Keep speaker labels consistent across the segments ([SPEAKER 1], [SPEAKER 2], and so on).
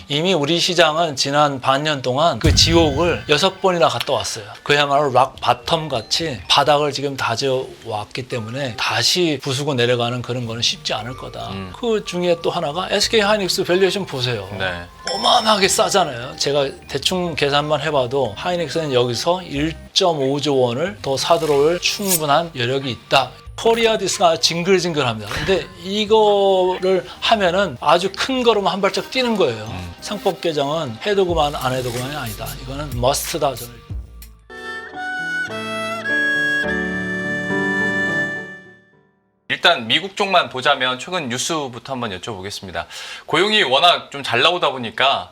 [SPEAKER 1] 이미 우리 시장은 지난 반년 동안 그 지옥을 6번이나 갔다 왔어요. 그야말로 락 바텀 같이 바닥을 지금 다져왔기 때문에 다시 부수고 내려가는 그런 거는 쉽지 않을 거다. 그 중에 또 하나가 SK 하이닉스 밸류에이션 보세요.
[SPEAKER 2] 네.
[SPEAKER 1] 어마어마하게 싸잖아요. 제가 대충 계산만 해봐도 하이닉스는 여기서 1.5조 원을 더 사들어올 충분한 여력이 있다. 코리아 디스가 징글징글합니다. 근데 이거를 하면은 아주 큰 걸음 한 발짝 뛰는 거예요. 상법 개정은 해도 그만 안 해도 그만이 아니다. 이거는 머스트다 저는.
[SPEAKER 2] 일단 미국 쪽만 보자면 최근 뉴스부터 한번 여쭤보겠습니다. 고용이 워낙 좀 잘 나오다 보니까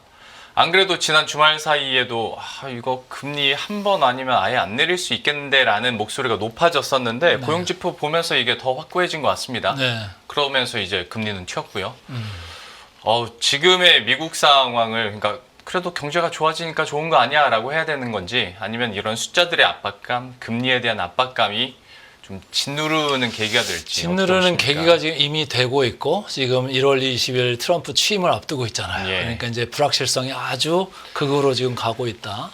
[SPEAKER 2] 안 그래도 지난 주말 사이에도 이거 금리 한 번 아니면 아예 안 내릴 수 있겠는데 라는 목소리가 높아졌었는데
[SPEAKER 1] 네.
[SPEAKER 2] 고용지표 보면서 이게 더 확고해진 것 같습니다.
[SPEAKER 1] 네.
[SPEAKER 2] 그러면서 이제 금리는 튀었고요. 지금의 미국 상황을 그러니까 그래도 경제가 좋아지니까 좋은 거 아니야 라고 해야 되는 건지 아니면 이런 숫자들의 압박감, 금리에 대한 압박감이 좀 짓누르는 계기가 될지
[SPEAKER 1] 짓누르는
[SPEAKER 2] 어떠십니까?
[SPEAKER 1] 계기가 지금 이미 되고 있고 지금 1월 20일 트럼프 취임을 앞두고 있잖아요.
[SPEAKER 2] 예.
[SPEAKER 1] 그러니까 이제 불확실성이 아주 극으로 지금 가고 있다.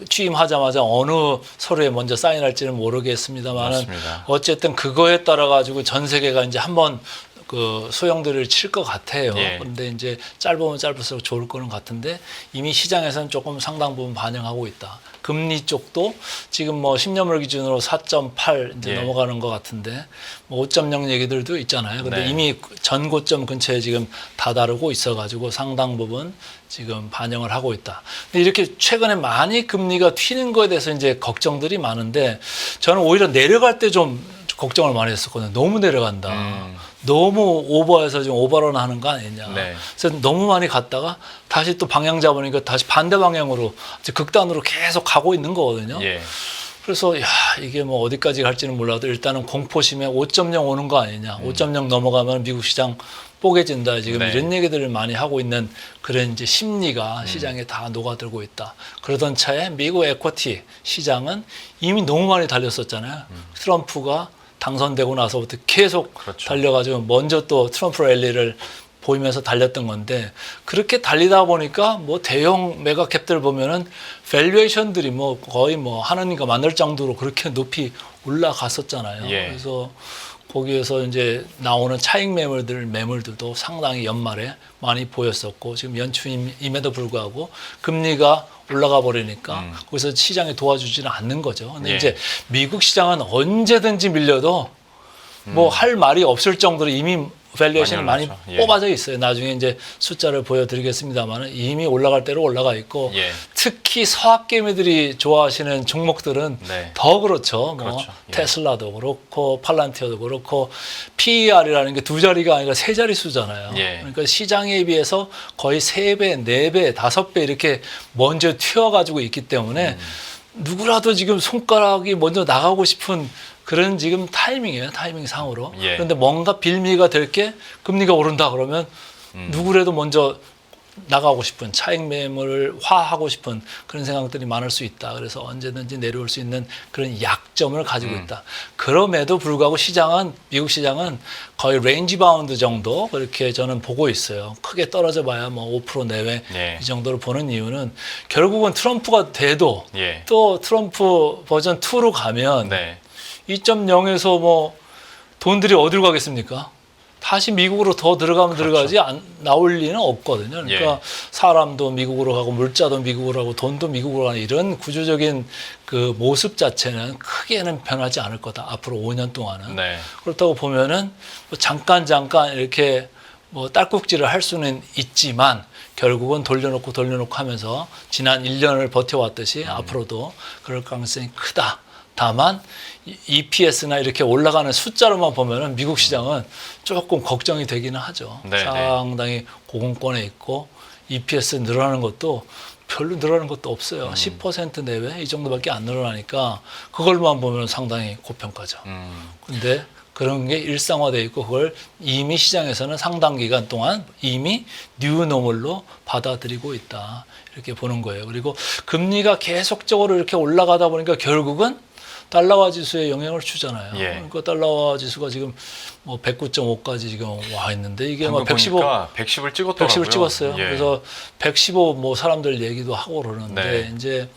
[SPEAKER 1] 취임하자마자 어느 서류에 먼저 사인할지는 모르겠습니다만은
[SPEAKER 2] 맞습니다.
[SPEAKER 1] 어쨌든 그거에 따라 가지고 전 세계가 이제 한번 그 소용돌이를 칠 것 같아요.
[SPEAKER 2] 예.
[SPEAKER 1] 그런데 이제 짧으면 짧을수록 좋을 거는 같은데 이미 시장에서는 조금 상당 부분 반영하고 있다. 금리 쪽도 지금 뭐 10년물 기준으로 4.8 이제
[SPEAKER 2] 예.
[SPEAKER 1] 넘어가는 것 같은데 뭐 5.0 얘기들도 있잖아요. 근데
[SPEAKER 2] 네.
[SPEAKER 1] 이미 전 고점 근처에 지금 다다르고 있어가지고 상당 부분 지금 반영을 하고 있다. 근데 이렇게 최근에 많이 금리가 튀는 거에 대해서 이제 걱정들이 많은데 저는 오히려 내려갈 때 좀 걱정을 많이 했었거든요. 너무 내려간다. 너무 오버해서 지금 오버런 하는 거 아니냐.
[SPEAKER 2] 네.
[SPEAKER 1] 그래서 너무 많이 갔다가 다시 또 방향 잡으니까 다시 반대 방향으로 극단으로 계속 가고 있는 거거든요.
[SPEAKER 2] 예.
[SPEAKER 1] 그래서 이게 뭐 어디까지 갈지는 몰라도 일단은 공포심에 5.0 오는 거 아니냐. 5.0 넘어가면 미국 시장 뽀개진다. 지금
[SPEAKER 2] 네.
[SPEAKER 1] 이런 얘기들을 많이 하고 있는 그런 이제 심리가 시장에 다 녹아들고 있다. 그러던 차에 미국 에쿼티 시장은 이미 너무 많이 달렸었잖아요. 트럼프가 당선되고 나서부터 계속
[SPEAKER 2] 그렇죠.
[SPEAKER 1] 달려가지고 먼저 또 트럼프 랠리를 보이면서 달렸던 건데 그렇게 달리다 보니까 뭐 대형 메가캡들 보면은 밸류에이션들이 뭐 거의 뭐 하나님과 만날 정도로 그렇게 높이 올라갔었잖아요.
[SPEAKER 2] 예.
[SPEAKER 1] 그래서 거기에서 이제 나오는 차익 매물들도 상당히 연말에 많이 보였었고 지금 연초임에도 불구하고 금리가 올라가 버리니까 거기서 시장이 도와주지는 않는 거죠. 근데
[SPEAKER 2] 예.
[SPEAKER 1] 이제 미국 시장은 언제든지 밀려도 뭐 할 말이 없을 정도로 이미 밸류에이션이 많이
[SPEAKER 2] 올랐죠. 예.
[SPEAKER 1] 뽑아져 있어요. 나중에 이제 숫자를 보여드리겠습니다만 이미 올라갈 대로 올라가 있고
[SPEAKER 2] 예.
[SPEAKER 1] 특히 서학개미들이 좋아하시는 종목들은
[SPEAKER 2] 네.
[SPEAKER 1] 더 그렇죠. 뭐
[SPEAKER 2] 그렇죠. 예.
[SPEAKER 1] 테슬라도 그렇고 팔란티어도 그렇고 PER이라는 게 두 자리가 아니라 세 자리 수잖아요.
[SPEAKER 2] 예.
[SPEAKER 1] 그러니까 시장에 비해서 거의 3배, 4배, 5배 이렇게 먼저 튀어가지고 있기 때문에 누구라도 지금 손가락이 먼저 나가고 싶은 그런 지금 타이밍이에요. 타이밍 상으로.
[SPEAKER 2] 예.
[SPEAKER 1] 그런데 뭔가 빌미가 될 게 금리가 오른다 그러면 누구라도 먼저 나가고 싶은 차익 매물을 화하고 싶은 그런 생각들이 많을 수 있다. 그래서 언제든지 내려올 수 있는 그런 약점을 가지고 있다. 그럼에도 불구하고 시장은 미국 시장은 거의 레인지 바운드 정도 그렇게 저는 보고 있어요. 크게 떨어져 봐야 뭐 5% 내외
[SPEAKER 2] 예.
[SPEAKER 1] 이 정도로 보는 이유는 결국은 트럼프가 돼도
[SPEAKER 2] 예.
[SPEAKER 1] 또 트럼프 버전 2로 가면
[SPEAKER 2] 네.
[SPEAKER 1] 2.0에서 뭐 돈들이 어디로 가겠습니까? 다시 미국으로 더 들어가면
[SPEAKER 2] 그렇죠.
[SPEAKER 1] 들어가지 안 나올 리는 없거든요. 그러니까
[SPEAKER 2] 예.
[SPEAKER 1] 사람도 미국으로 가고 물자도 미국으로 가고 돈도 미국으로 가는 이런 구조적인 그 모습 자체는 크게는 변하지 않을 거다. 앞으로 5년 동안은.
[SPEAKER 2] 네.
[SPEAKER 1] 그렇다고 보면은 뭐 잠깐 이렇게 뭐 딸꾹질을 할 수는 있지만 결국은 돌려놓고 하면서 지난 1년을 버텨왔듯이 앞으로도 그럴 가능성이 크다. 다만 EPS나 이렇게 올라가는 숫자로만 보면은 미국 시장은 조금 걱정이 되기는 하죠.
[SPEAKER 2] 네,
[SPEAKER 1] 상당히 고공권에 있고 EPS 늘어나는 것도 별로 늘어나는 것도 없어요. 10% 내외 이 정도밖에 안 늘어나니까 그걸만 보면 상당히 고평가죠. 근데 그런 게 일상화되어 있고 그걸 이미 시장에서는 상당 기간 동안 이미 뉴노멀로 받아들이고 있다. 이렇게 보는 거예요. 그리고 금리가 계속적으로 이렇게 올라가다 보니까 결국은 달러화 지수에 영향을 주잖아요.
[SPEAKER 2] 예.
[SPEAKER 1] 그러니까 달러화 지수가 지금 뭐 109.5까지 지금 와 있는데 이게 뭐
[SPEAKER 2] 방금
[SPEAKER 1] 115,
[SPEAKER 2] 보니까 110을 찍었더라고요.
[SPEAKER 1] 110을 찍었어요.
[SPEAKER 2] 예.
[SPEAKER 1] 그래서 115 뭐 사람들 얘기도 하고 그러는데
[SPEAKER 2] 네.
[SPEAKER 1] 이제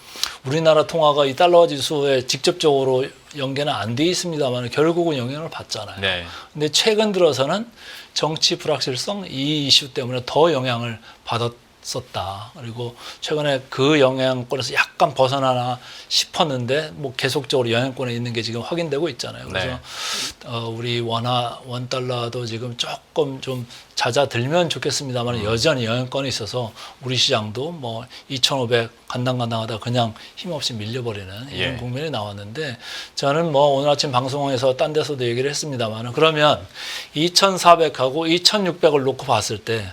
[SPEAKER 1] 우리나라 통화가 이 달러화 지수에 직접적으로 연계는 안 돼 있습니다만 결국은 영향을 받잖아요.
[SPEAKER 2] 네.
[SPEAKER 1] 근데 최근 들어서는 정치 불확실성 이 이슈 때문에 더 영향을 받았었다. 그리고 최근에 그 영향권에서 약간 벗어나나 싶었는데 뭐 계속적으로 영향권에 있는 게 지금 확인되고 있잖아요. 그래서
[SPEAKER 2] 네.
[SPEAKER 1] 우리 원 달러도 지금 조금 좀 잦아들면 좋겠습니다만 여전히 영향권이 있어서 우리 시장도 뭐 2,500 간당간당하다 그냥 힘없이 밀려버리는 이런
[SPEAKER 2] 예.
[SPEAKER 1] 국면이 나왔는데 저는 뭐 오늘 아침 방송에서 딴 데서도 얘기를 했습니다만 그러면 2,400하고 2,600을 놓고 봤을 때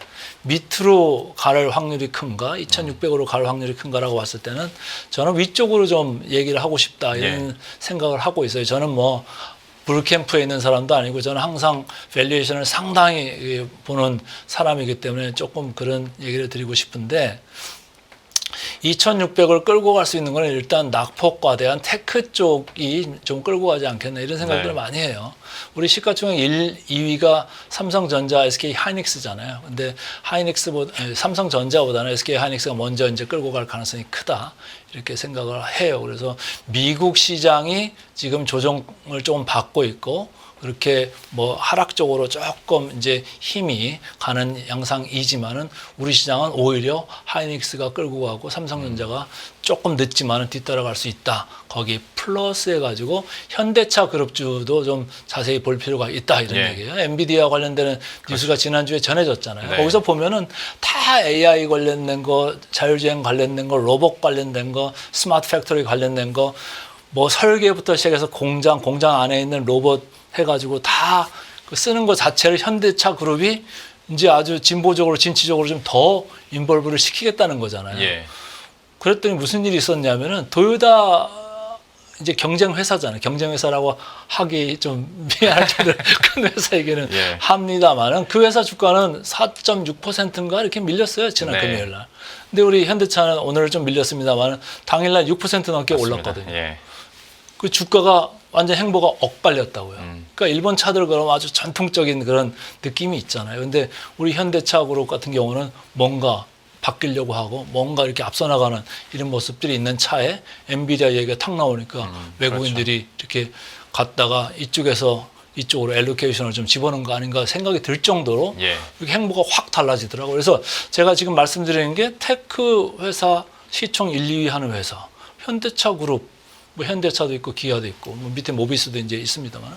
[SPEAKER 1] 밑으로 갈 확률이 큰가 2,600으로 갈 확률이 큰가라고 봤을 때는 저는 위쪽으로 좀 얘기를 하고 싶다 이런
[SPEAKER 2] 예.
[SPEAKER 1] 생각을 하고 있어요. 저는 뭐 불캠프에 있는 사람도 아니고 저는 항상 밸류에이션을 상당히 보는 사람이기 때문에 조금 그런 얘기를 드리고 싶은데 2,600을 끌고 갈 수 있는 건 일단 낙폭과대한 테크 쪽이 좀 끌고 가지 않겠나 이런 생각들을
[SPEAKER 2] 네.
[SPEAKER 1] 많이 해요. 우리 시가총액 2위가 삼성전자, SK 하이닉스잖아요. 근데 삼성전자보다는 SK 하이닉스가 먼저 이제 끌고 갈 가능성이 크다. 이렇게 생각을 해요. 그래서 미국 시장이 지금 조정을 조금 받고 있고 그렇게 뭐 하락적으로 조금 이제 힘이 가는 양상이지만은 우리 시장은 오히려 하이닉스가 끌고 가고 삼성전자가 조금 늦지만은 뒤따라갈 수 있다. 거기 플러스 해가지고 현대차 그룹주도 좀 자세히 볼 필요가 있다 이런
[SPEAKER 2] 예.
[SPEAKER 1] 얘기예요. 엔비디아 관련되는 뉴스가 지난주에 전해졌잖아요.
[SPEAKER 2] 네.
[SPEAKER 1] 거기서 보면은 다 AI 관련된 거, 자율주행 관련된 거, 로봇 관련된 거, 스마트 팩토리 관련된 거, 뭐 설계부터 시작해서 공장 안에 있는 로봇 해가지고 다 그 쓰는 것 자체를 현대차 그룹이 이제 아주 진보적으로 진취적으로 좀 더 인볼브를 시키겠다는 거잖아요.
[SPEAKER 2] 예.
[SPEAKER 1] 그랬더니 무슨 일이 있었냐면은 도요타 이제 경쟁 회사잖아요. 경쟁 회사라고 하기 좀 미안할 정도로 큰 회사이기는
[SPEAKER 2] 예.
[SPEAKER 1] 합니다만은 그 회사 주가는 4.6%인가 이렇게 밀렸어요. 지난
[SPEAKER 2] 네.
[SPEAKER 1] 금요일 날. 근데 우리 현대차는 오늘 좀 밀렸습니다만 당일날 6% 넘게
[SPEAKER 2] 맞습니다.
[SPEAKER 1] 올랐거든요.
[SPEAKER 2] 예.
[SPEAKER 1] 그 주가가 완전 행보가 억발렸다고요. 그러니까 일본 차들 그럼 아주 전통적인 그런 느낌이 있잖아요. 근데 우리 현대차 그룹 같은 경우는 뭔가 바뀌려고 하고 뭔가 이렇게 앞서 나가는 이런 모습들이 있는 차에 엔비디아 얘기가 탁 나오니까 외국인들이 이렇게 갔다가 이쪽에서 이쪽으로 엘로케이션을 좀 집어넣은 거 아닌가 생각이 들 정도로
[SPEAKER 2] 예.
[SPEAKER 1] 이렇게 행보가 확 달라지더라고요. 그래서 제가 지금 말씀드리는 게 테크 회사 시총 1, 2위 하는 회사 현대차 그룹 뭐 현대차도 있고 기아도 있고 뭐 밑에 모비스도 이제 있습니다만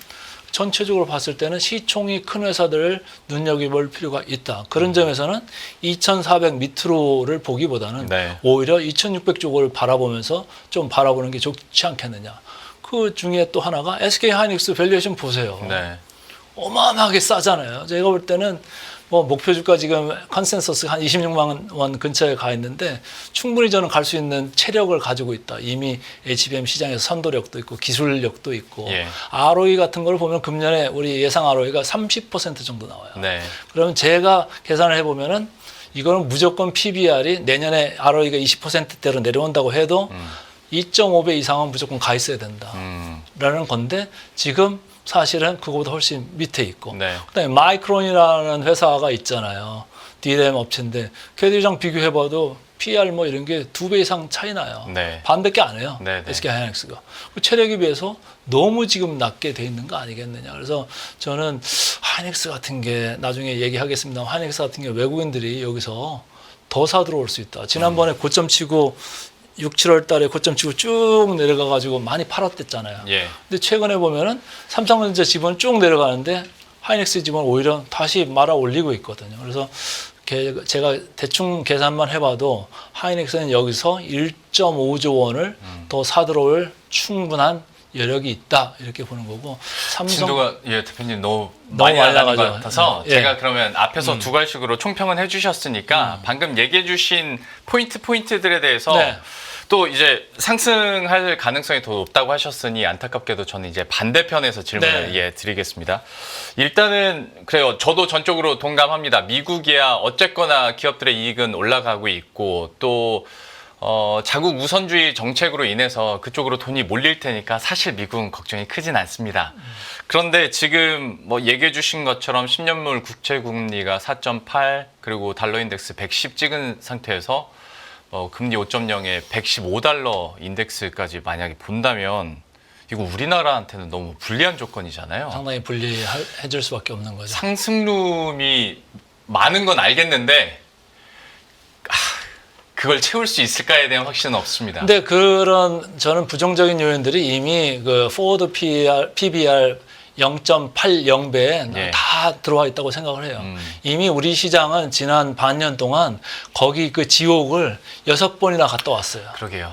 [SPEAKER 1] 전체적으로 봤을 때는 시총이 큰 회사들을 눈여겨볼 필요가 있다. 그런 점에서는 2,400 밑으로를 보기보다는
[SPEAKER 2] 네.
[SPEAKER 1] 오히려 2,600 쪽을 바라보면서 좀 바라보는 게 좋지 않겠느냐. 그 중에 또 하나가 SK 하이닉스 밸류에이션 보세요.
[SPEAKER 2] 네.
[SPEAKER 1] 어마어마하게 싸잖아요. 제가 볼 때는 뭐 목표 주가 지금 컨센서스 한 26만 원 근처에 가 있는데 충분히 저는 갈 수 있는 체력을 가지고 있다. 이미 HBM 시장에서 선도력도 있고 기술력도 있고
[SPEAKER 2] 예.
[SPEAKER 1] ROE 같은 걸 보면 금년에 우리 예상 ROE가 30% 정도 나와요.
[SPEAKER 2] 네.
[SPEAKER 1] 그러면 제가 계산을 해보면은 이거는 무조건 PBR이 내년에 ROE가 20%대로 내려온다고 해도 2.5배 이상은 무조건 가 있어야 된다라는 건데 지금 사실은 그거보다 훨씬 밑에 있고
[SPEAKER 2] 네.
[SPEAKER 1] 그다음에 마이크론이라는 회사가 있잖아요. DRAM 업체인데 걔들이랑 비교해봐도 PR 뭐 이런 게 2배 이상 차이 나요.
[SPEAKER 2] 네.
[SPEAKER 1] 반밖에 안 해요.
[SPEAKER 2] 네, 네.
[SPEAKER 1] SK 하이닉스가. 그 체력에 비해서 너무 지금 낮게 돼 있는 거 아니겠느냐. 그래서 저는 하이닉스 같은 게 나중에 얘기하겠습니다. 하이닉스 같은 게 외국인들이 여기서 더 사 들어올 수 있다. 지난번에 고점 치고 6, 7월 달에 고점 치고 쭉 내려가 가지고 많이 팔았댔잖아요.
[SPEAKER 2] 예.
[SPEAKER 1] 근데 최근에 보면은 삼성전자 지분 쭉 내려가는데 하이닉스 지분 오히려 다시 말아 올리고 있거든요. 그래서 제가 대충 계산만 해봐도 하이닉스는 여기서 1.5조 원을 더 사들어올 충분한 여력이 있다 이렇게 보는 거고
[SPEAKER 2] 진도가 예 대표님 너무
[SPEAKER 1] 많이
[SPEAKER 2] 많이 나가는 것
[SPEAKER 1] 나가죠.
[SPEAKER 2] 같아서
[SPEAKER 1] 예.
[SPEAKER 2] 제가 그러면 앞에서 두 가지식으로 총평은 해주셨으니까 방금 얘기해주신 포인트들에 대해서
[SPEAKER 1] 네.
[SPEAKER 2] 또 이제 상승할 가능성이 더 높다고 하셨으니 안타깝게도 저는 이제 반대편에서 질문을
[SPEAKER 1] 네.
[SPEAKER 2] 예, 드리겠습니다. 일단은 그래요. 저도 전적으로 동감합니다. 미국이야 어쨌거나 기업들의 이익은 올라가고 있고 또 자국 우선주의 정책으로 인해서 그쪽으로 돈이 몰릴 테니까 사실 미국은 걱정이 크진 않습니다. 그런데 지금 뭐 얘기해 주신 것처럼 10년물 국채금리가 4.8 그리고 달러 인덱스 110 찍은 상태에서 금리 5.0에 115달러 인덱스까지 만약에 본다면 이거 우리나라한테는 너무 불리한 조건이잖아요.
[SPEAKER 1] 상당히 불리해질 수밖에 없는 거죠.
[SPEAKER 2] 상승룸이 많은 건 알겠는데 그걸 채울 수 있을까에 대한 확신은 없습니다.
[SPEAKER 1] 근데 그런 저는 부정적인 요인들이 이미 그 포워드 PBR 0.80배에
[SPEAKER 2] 예.
[SPEAKER 1] 다 들어와 있다고 생각을 해요. 이미 우리 시장은 지난 반년 동안 거기 그 지옥을 6번이나 갔다 왔어요.
[SPEAKER 2] 그러게요.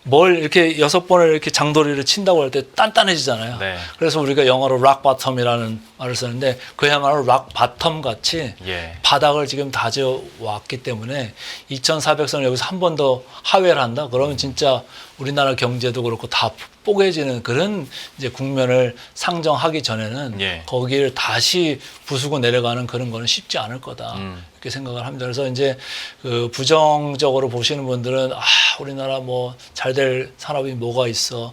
[SPEAKER 1] 뭘 이렇게 6번을 이렇게 장도리를 친다고 할 때 단단해지잖아요.
[SPEAKER 2] 네.
[SPEAKER 1] 그래서 우리가 영어로 락 바텀이라는 말을 쓰는데 그야말로 락 바텀 같이
[SPEAKER 2] 예.
[SPEAKER 1] 바닥을 지금 다져왔기 때문에 2,400선을 여기서 한 번 더 하회를 한다. 그러면 진짜 우리나라 경제도 그렇고 다 뽀개지는 그런 이제 국면을 상정하기 전에는
[SPEAKER 2] 예.
[SPEAKER 1] 거기를 다시 부수고 내려가는 그런 거는 쉽지 않을 거다. 이렇게 생각을 합니다. 그래서 이제 그 부정적으로 보시는 분들은 우리나라 뭐 잘 될 산업이 뭐가 있어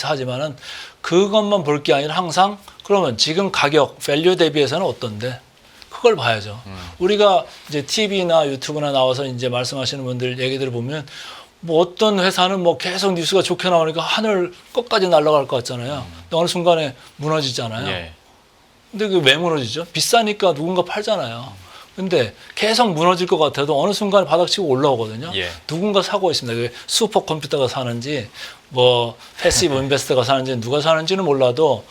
[SPEAKER 1] 하지만은 그것만 볼 게 아니라 항상 그러면 지금 가격 밸류 대비해서는 어떤데 그걸 봐야죠. 우리가 이제 TV나 유튜브나 나와서 이제 말씀하시는 분들 얘기들을 보면 뭐 어떤 회사는 뭐 계속 뉴스가 좋게 나오니까 하늘 끝까지 날아갈 것 같잖아요. 근데 어느 순간에 무너지잖아요.
[SPEAKER 2] 예.
[SPEAKER 1] 근데 그게 왜 무너지죠? 비싸니까 누군가 팔잖아요. 근데 계속 무너질 것 같아도 어느 순간에 바닥치고 올라오거든요.
[SPEAKER 2] 예.
[SPEAKER 1] 누군가 사고 있습니다. 그게 슈퍼컴퓨터가 사는지 뭐 패시브 인베스터가 사는지 누가 사는지는 몰라도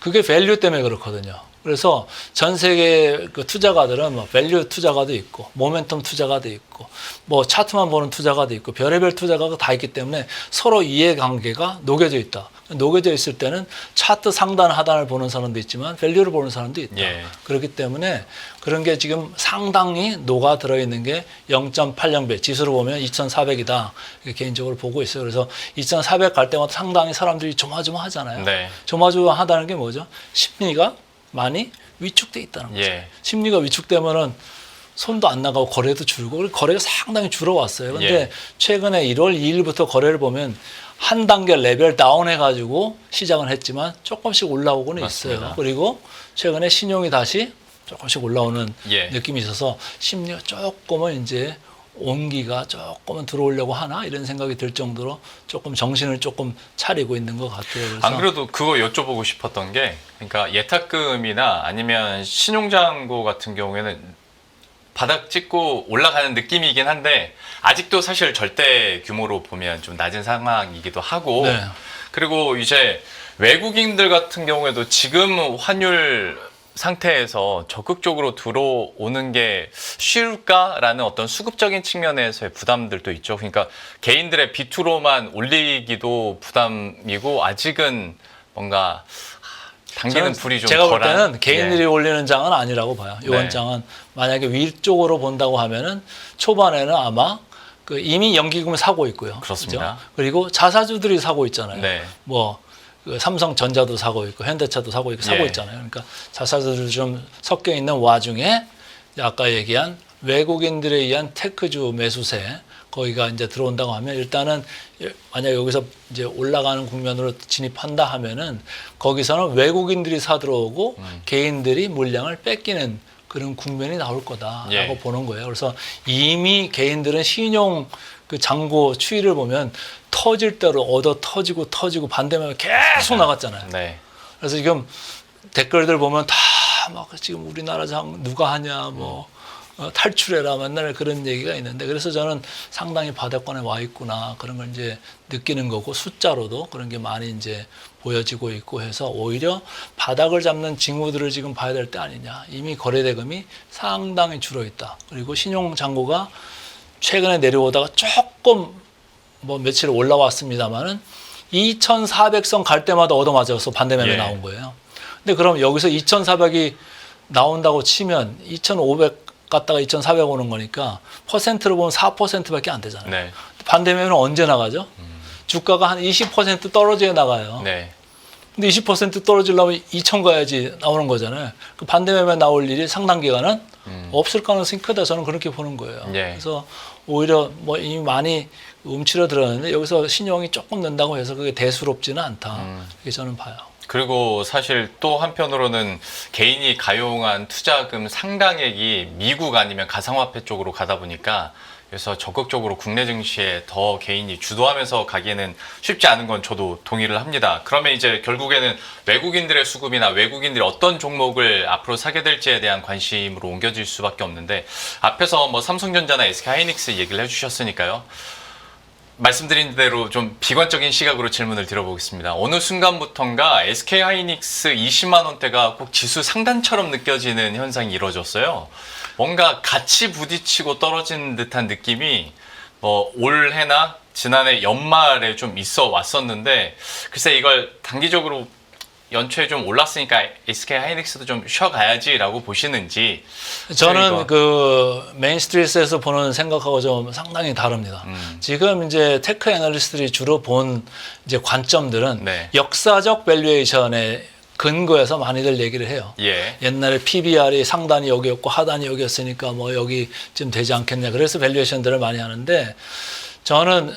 [SPEAKER 1] 그게 밸류 때문에 그렇거든요. 그래서 전 세계 그 투자가들은 뭐 밸류 투자가도 있고 모멘텀 투자가도 있고 뭐 차트만 보는 투자가도 있고 별의별 투자가가 다 있기 때문에 서로 이해관계가 녹여져 있다. 녹여져 있을 때는 차트 상단 하단을 보는 사람도 있지만 밸류를 보는 사람도 있다.
[SPEAKER 2] 예.
[SPEAKER 1] 그렇기 때문에 그런 게 지금 상당히 녹아 들어있는 게 0.80배 지수로 보면 2,400이다. 개인적으로 보고 있어요. 그래서 2,400 갈 때마다 상당히 사람들이 조마조마하잖아요.
[SPEAKER 2] 네.
[SPEAKER 1] 조마조마하다는 게 뭐죠? 심리가 많이 위축돼 있다는 거죠.
[SPEAKER 2] 예.
[SPEAKER 1] 심리가 위축되면은 손도 안 나가고 거래도 줄고 거래가 상당히 줄어왔어요. 근데
[SPEAKER 2] 예.
[SPEAKER 1] 최근에 1월 2일부터 거래를 보면 한 단계 레벨 다운 해가지고 시작은 했지만 조금씩 올라오고는
[SPEAKER 2] 맞습니다.
[SPEAKER 1] 있어요. 그리고 최근에 신용이 다시 조금씩 올라오는
[SPEAKER 2] 예.
[SPEAKER 1] 느낌이 있어서 심리가 조금은 이제 온기가 조금은 들어오려고 하나 이런 생각이 들 정도로 조금 정신을 조금 차리고 있는 것 같아요. 그래서
[SPEAKER 2] 안 그래도 그거 여쭤보고 싶었던 게 그러니까 예탁금이나 아니면 신용잔고 같은 경우에는 바닥 찍고 올라가는 느낌이긴 한데 아직도 사실 절대 규모로 보면 좀 낮은 상황이기도 하고
[SPEAKER 1] 네.
[SPEAKER 2] 그리고 이제 외국인들 같은 경우에도 지금 환율 상태에서 적극적으로 들어오는 게 쉬울까라는 어떤 수급적인 측면에서의 부담들도 있죠. 그러니까 개인들의 비투로만 올리기도 부담이고 아직은 뭔가 당기는 불이 좀
[SPEAKER 1] 제가 볼
[SPEAKER 2] 덜한
[SPEAKER 1] 때는 개인들이
[SPEAKER 2] 예.
[SPEAKER 1] 올리는 장은 아니라고 봐요. 이번
[SPEAKER 2] 네.
[SPEAKER 1] 장은 만약에 위쪽으로 본다고 하면은 초반에는 아마 그 이미 연기금을 사고 있고요.
[SPEAKER 2] 그렇습니다.
[SPEAKER 1] 그죠? 그리고 자사주들이 사고 있잖아요.
[SPEAKER 2] 네.
[SPEAKER 1] 뭐 그 삼성전자도 사고 있고 현대차도 사고 있고 사고
[SPEAKER 2] 예.
[SPEAKER 1] 있잖아요. 그러니까 자사주들 좀 섞여 있는 와중에 아까 얘기한 외국인들에 의한 테크주 매수세 거기가 이제 들어온다고 하면 일단은 만약 여기서 이제 올라가는 국면으로 진입한다 하면은 거기서는 외국인들이 사 들어오고 개인들이 물량을 뺏기는 그런 국면이 나올 거다라고
[SPEAKER 2] 예.
[SPEAKER 1] 보는 거예요. 그래서 이미 개인들은 신용 그 잔고 추이를 보면 터질 대로 얻어 터지고 반대면 계속 나갔잖아요.
[SPEAKER 2] 네.
[SPEAKER 1] 그래서 지금 댓글들 보면 다 막 지금 우리나라 장 누가 하냐 뭐 탈출해라 맨날 그런 얘기가 있는데 그래서 저는 상당히 바닥권에 와 있구나 그런 걸 이제 느끼는 거고 숫자로도 그런 게 많이 이제 보여지고 있고 해서 오히려 바닥을 잡는 징후들을 지금 봐야 될 때 아니냐. 이미 거래대금이 상당히 줄어 있다. 그리고 신용 잔고가 최근에 내려오다가 조금 뭐 며칠 올라왔습니다만은 2,400선 갈 때마다 얻어맞아서 반대면에
[SPEAKER 2] 예.
[SPEAKER 1] 나온 거예요. 근데 그럼 여기서 2,400이 나온다고 치면 2,500 갔다가 2,400 오는 거니까 퍼센트로 보면 4%밖에 안 되잖아요.
[SPEAKER 2] 네.
[SPEAKER 1] 반대면은 언제 나가죠? 주가가 한 20% 떨어져야 나가요.
[SPEAKER 2] 네.
[SPEAKER 1] 근데 20% 떨어지려면 2,000 가야지 나오는 거잖아요. 그 반대면에 나올 일이 상당 기간은 없을 가능성이 크다. 저는 그렇게 보는 거예요.
[SPEAKER 2] 예.
[SPEAKER 1] 그래서 오히려 뭐 이미 많이 움츠려 들었는데 여기서 신용이 조금 는다고 해서 그게 대수롭지는 않다. 이렇게 저는 봐요.
[SPEAKER 2] 그리고 사실 또 한편으로는 개인이 가용한 투자금 상당액이 미국 아니면 가상화폐 쪽으로 가다 보니까 그래서 적극적으로 국내 증시에 더 개인이 주도하면서 가기에는 쉽지 않은 건 저도 동의를 합니다. 그러면 이제 결국에는 외국인들의 수급이나 외국인들이 어떤 종목을 앞으로 사게 될지에 대한 관심으로 옮겨질 수밖에 없는데 앞에서 뭐 삼성전자나 SK하이닉스 얘기를 해주셨으니까요. 말씀드린 대로 좀 비관적인 시각으로 질문을 드려보겠습니다. 어느 순간부턴가 SK하이닉스 20만 원대가 꼭 지수 상단처럼 느껴지는 현상이 이루어졌어요. 뭔가 같이 부딪히고 떨어지는 듯한 느낌이 뭐 올해나 지난해 연말에 좀 있어 왔었는데 글쎄 이걸 단기적으로 연초에 좀 올랐으니까 SK하이닉스도 좀 쉬어가야지라고 보시는지.
[SPEAKER 1] 저는 그 메인스트리트에서 보는 생각하고 좀 상당히 다릅니다. 지금 이제 테크 애널리스트들이 주로 본 이제 관점들은
[SPEAKER 2] 네.
[SPEAKER 1] 역사적 밸류에이션에 근거해서 많이들 얘기를 해요.
[SPEAKER 2] 예.
[SPEAKER 1] 옛날에 PBR이 상단이 여기였고 하단이 여기였으니까 뭐 여기쯤 되지 않겠냐. 그래서 밸류에이션들을 많이 하는데 저는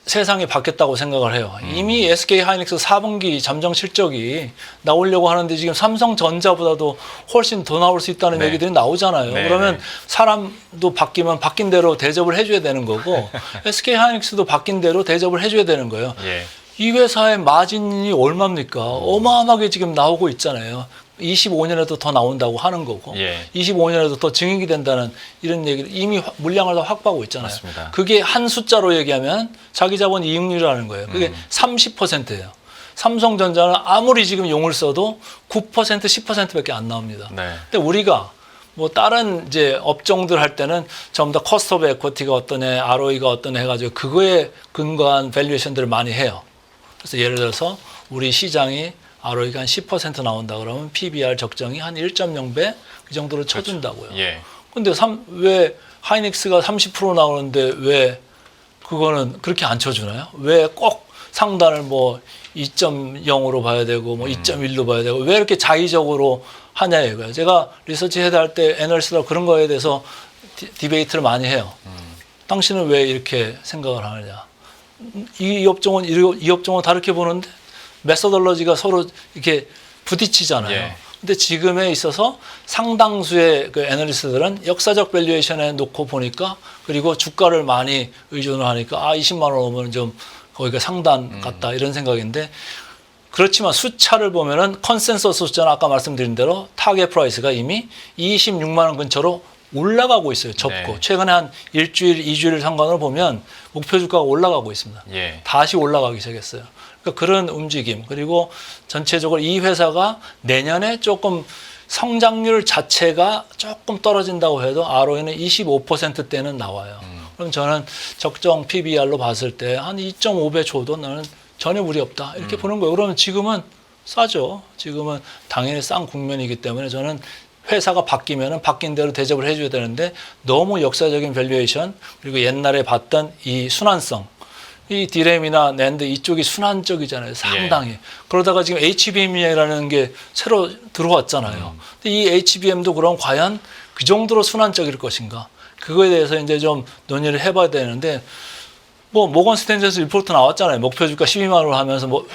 [SPEAKER 1] 세상이 바뀌었다고 생각을 해요. 이미 SK하이닉스 4분기 잠정 실적이 나오려고 하는데 지금 삼성전자보다도 훨씬 더 나올 수 있다는
[SPEAKER 2] 네.
[SPEAKER 1] 얘기들이 나오잖아요.
[SPEAKER 2] 네,
[SPEAKER 1] 그러면
[SPEAKER 2] 네.
[SPEAKER 1] 사람도 바뀌면 바뀐 대로 대접을 해줘야 되는 거고 SK하이닉스도 바뀐 대로 대접을 해줘야 되는 거예요.
[SPEAKER 2] 예.
[SPEAKER 1] 이 회사의 마진이 얼마입니까? 어마어마하게 지금 나오고 있잖아요. 25년에도 더 나온다고 하는 거고
[SPEAKER 2] 예.
[SPEAKER 1] 25년에도 더 증액이 된다는 이런 얘기를 이미 물량을 다 확보하고 있잖아요.
[SPEAKER 2] 맞습니다.
[SPEAKER 1] 그게 한 숫자로 얘기하면 자기 자본 이익률이라는 거예요. 그게 30%예요. 삼성전자는 아무리 지금 용을 써도 9% 10%밖에 안 나옵니다.
[SPEAKER 2] 네.
[SPEAKER 1] 근데 우리가 뭐 다른 이제 업종들 할 때는 전부 다 커스트 오브 에쿼티가 어떠네, ROE가 어떠네 해가지고 그거에 근거한 밸류에이션들을 많이 해요. 그래서 예를 들어서 우리 시장이 ROE가 한 10% 나온다 그러면 PBR 적정이 한 1.0배 그 정도로 쳐준다고요.
[SPEAKER 2] 예.
[SPEAKER 1] 근데 왜 하이닉스가 30% 나오는데 왜 그거는 그렇게 안 쳐주나요? 왜 꼭 상단을 뭐 2.0으로 봐야 되고 뭐 2.1로 봐야 되고 왜 이렇게 자의적으로 하냐 이거예요. 제가 리서치 헤드 할 때 애널리스트라 그런 거에 대해서 디베이트를 많이 해요. 당신은 왜 이렇게 생각을 하느냐? 이 업종은 이 업종은 다르게 보는데 메소돌로지가 서로 이렇게 부딪히잖아요.
[SPEAKER 2] 예.
[SPEAKER 1] 근데 지금에 있어서 상당수의 그 애널리스트들은 역사적 밸류에이션에 놓고 보니까 그리고 주가를 많이 의존을 하니까 20만 원 오면 좀 거기가 상단 같다 이런 생각인데 그렇지만 숫자를 보면은 컨센서스 숫자는 아까 말씀드린 대로 타겟 프라이스가 이미 26만 원 근처로 올라가고 있어요. 접고
[SPEAKER 2] 네.
[SPEAKER 1] 최근에 한 일주일, 2주일 상관으로 보면 목표 주가가 올라가고 있습니다.
[SPEAKER 2] 예.
[SPEAKER 1] 다시 올라가기 시작했어요. 그러니까 그런 움직임 그리고 전체적으로 이 회사가 내년에 조금 성장률 자체가 조금 떨어진다고 해도 ROE는 25%대는 나와요. 그럼 저는 적정 PBR로 봤을 때 한 2.5배 줘도 나는 전혀 무리 없다 이렇게 보는 거예요. 그러면 지금은 싸죠. 지금은 당연히 싼 국면이기 때문에 저는 회사가 바뀌면은 바뀐 대로 대접을 해줘야 되는데 너무 역사적인 밸류에이션 그리고 옛날에 봤던 이 순환성 이 디램이나 낸드 이쪽이 순환적이잖아요. 상당히. 그러다가 지금 HBM이라는 게 새로 들어왔잖아요. 근데 이 HBM도 그럼 과연 그 정도로 순환적일 것인가? 그거에 대해서 이제 좀 논의를 해봐야 되는데 뭐 모건 스탠리에서 리포트 나왔잖아요. 목표 주가 12만 원을 하면서 뭐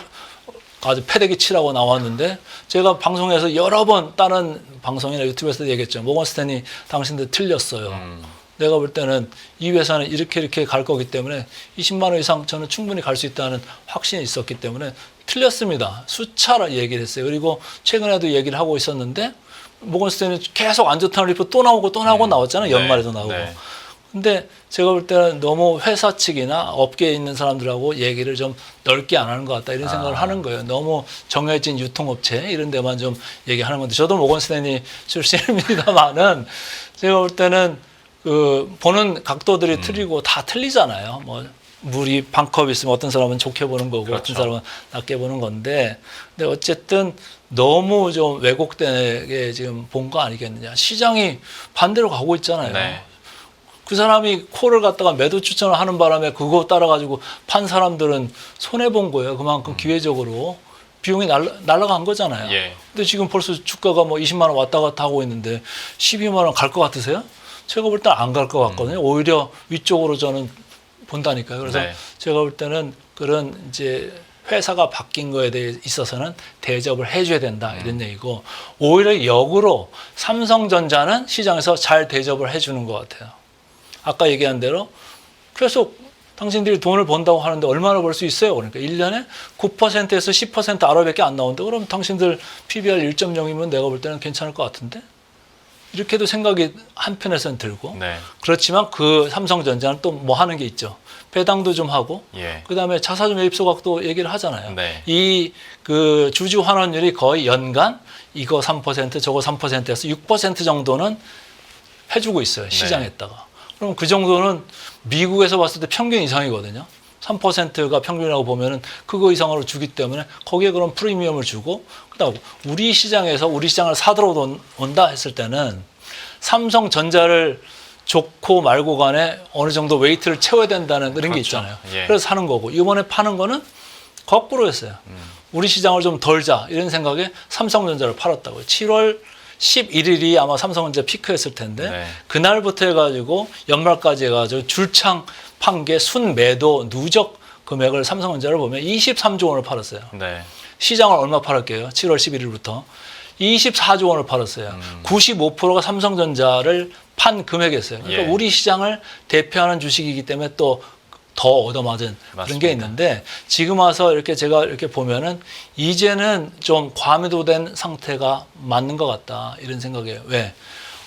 [SPEAKER 1] 아주 패대기 치라고 나왔는데 제가 방송에서 여러 번 다른 방송이나 유튜브에서도 얘기했죠. 모건 스탠리 당신들 틀렸어요. 내가 볼 때는 이 회사는 이렇게 갈 거기 때문에 20만 원 이상 저는 충분히 갈 수 있다는 확신이 있었기 때문에 틀렸습니다. 숫자라 얘기를 했어요. 그리고 최근에도 얘기를 하고 있었는데 모건 스탠리 계속 안 좋다는 리포트 또 나오고 나왔잖아요. 연말에도 나오고.
[SPEAKER 2] 네.
[SPEAKER 1] 근데 제가 볼 때는 너무 회사 측이나 업계에 있는 사람들하고 얘기를 좀 넓게 안 하는 것 같다 이런 생각을 하는 거예요. 너무 정해진 유통업체 이런 데만 좀 얘기하는 건데 저도 모건 스탠리 출신입니다만은 제가 볼 때는 그 보는 각도들이 틀리고 다 틀리잖아요. 뭐 물이 반컵 있으면 어떤 사람은 좋게 보는 거고
[SPEAKER 2] 그렇죠.
[SPEAKER 1] 어떤 사람은 낮게 보는 건데 근데 어쨌든 너무 좀 왜곡되게 지금 본 거 아니겠느냐. 시장이 반대로 가고 있잖아요.
[SPEAKER 2] 네.
[SPEAKER 1] 그 사람이 콜을 갖다가 매도 추천을 하는 바람에 그거 따라가지고 판 사람들은 손해본 거예요. 그만큼 기회적으로 비용이 날라간 거잖아요.
[SPEAKER 2] 예.
[SPEAKER 1] 근데 지금 벌써 주가가 뭐 20만 원 왔다 갔다 하고 있는데 12만 원 갈 것 같으세요? 제가 볼 때는 안 갈 것 같거든요. 오히려 위쪽으로 저는 본다니까요. 그래서
[SPEAKER 2] 네.
[SPEAKER 1] 제가 볼 때는 그런 이제 회사가 바뀐 거에 대해 있어서는 대접을 해줘야 된다 이런 얘기고, 오히려 역으로 삼성전자는 시장에서 잘 대접을 해주는 것 같아요. 아까 얘기한 대로 계속 당신들이 돈을 번다고 하는데 얼마나 벌 수 있어요? 그러니까 1년에 9%에서 10% 아래밖에 안 나오는데, 그럼 당신들 PBR 1.0이면 내가 볼 때는 괜찮을 것 같은데? 이렇게도 생각이 한편에서는 들고,
[SPEAKER 2] 네.
[SPEAKER 1] 그렇지만 그 삼성전자는 또 뭐 하는 게 있죠. 배당도 좀 하고,
[SPEAKER 2] 예.
[SPEAKER 1] 그다음에 자사주 매입 소각도 얘기를 하잖아요.
[SPEAKER 2] 네.
[SPEAKER 1] 이 그 주주 환원율이 거의 연간 이거 3% 저거 3%에서 6% 정도는 해주고 있어요. 시장에다가. 그럼 그 정도는 미국에서 봤을 때 평균 이상이거든요. 3%가 평균이라고 보면은 그거 이상으로 주기 때문에 거기에 그런 프리미엄을 주고, 그다음 우리 시장에서 우리 시장을 사들어 온다 했을 때는 삼성전자를 좋고 말고 간에 어느 정도 웨이트를 채워야 된다는 그런 게
[SPEAKER 2] 그렇죠.
[SPEAKER 1] 있잖아요.
[SPEAKER 2] 예.
[SPEAKER 1] 그래서 사는 거고, 이번에 파는 거는 거꾸로였어요. 우리 시장을 좀 덜자 이런 생각에 삼성전자를 팔았다고요. 7월 11일이 아마 삼성전자 피크였을 텐데
[SPEAKER 2] 네.
[SPEAKER 1] 그날부터 해가지고 연말까지 해가지고 줄창 판 게 순매도 누적 금액을 삼성전자를 보면 23조 원을 팔았어요.
[SPEAKER 2] 네.
[SPEAKER 1] 시장을 얼마 팔았게요? 7월 11일부터 24조 원을 팔았어요. 95%가 삼성전자를 판 금액이었어요. 그러니까
[SPEAKER 2] 예.
[SPEAKER 1] 우리 시장을 대표하는 주식이기 때문에 또 더 얻어맞은 그런
[SPEAKER 2] 맞습니다.
[SPEAKER 1] 게 있는데, 지금 와서 이렇게 제가 이렇게 보면은 이제는 좀 과매도된 상태가 맞는 것 같다 이런 생각이에요. 왜?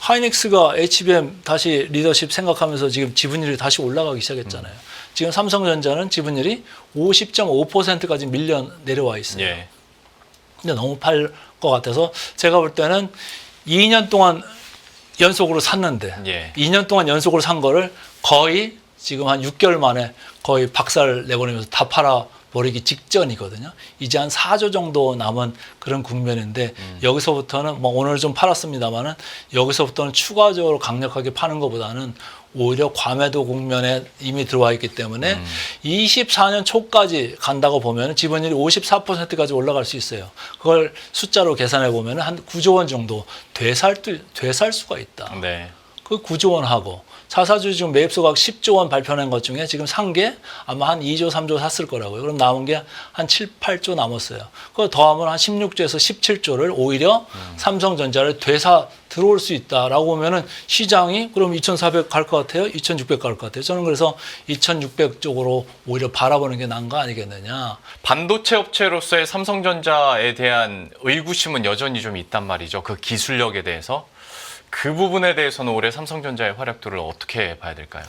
[SPEAKER 1] 하이닉스가 HBM 다시 리더십 생각하면서 지금 지분율이 다시 올라가기 시작했잖아요. 지금 삼성전자는 지분율이 50.5%까지 밀려 내려와 있어요.
[SPEAKER 2] 예.
[SPEAKER 1] 근데 너무 팔 것 같아서 제가 볼 때는 2년 동안 연속으로 샀는데
[SPEAKER 2] 예.
[SPEAKER 1] 2년 동안 연속으로 산 거를 거의 지금 한 6개월 만에 거의 박살 내보내면서 다 팔아버리기 직전이거든요. 이제 한 4조 정도 남은 그런 국면인데 여기서부터는 뭐 오늘 좀 팔았습니다만은 여기서부터는 추가적으로 강력하게 파는 것보다는 오히려 과매도 국면에 이미 들어와 있기 때문에 24년 초까지 간다고 보면 지분율이 54%까지 올라갈 수 있어요. 그걸 숫자로 계산해 보면 한 9조 원 정도 되살 수가 있다.
[SPEAKER 2] 네.
[SPEAKER 1] 그 9조 원하고 자사주 지금 매입 소각 10조 원 발표한 것 중에 지금 산 게 아마 한 2조, 3조 샀을 거라고요. 그럼 남은 게 한 7, 8조 남았어요. 그거 더하면 한 16조에서 17조를 오히려 삼성전자를 되사 들어올 수 있다라고 보면은 시장이 그럼 2,400 갈 것 같아요? 2,600 갈 것 같아요? 저는 그래서 2,600 쪽으로 오히려 바라보는 게 나은 거 아니겠느냐.
[SPEAKER 2] 반도체 업체로서의 삼성전자에 대한 의구심은 여전히 좀 있단 말이죠. 그 기술력에 대해서. 그 부분에 대해서는 올해 삼성전자의 활약도를 어떻게 봐야 될까요?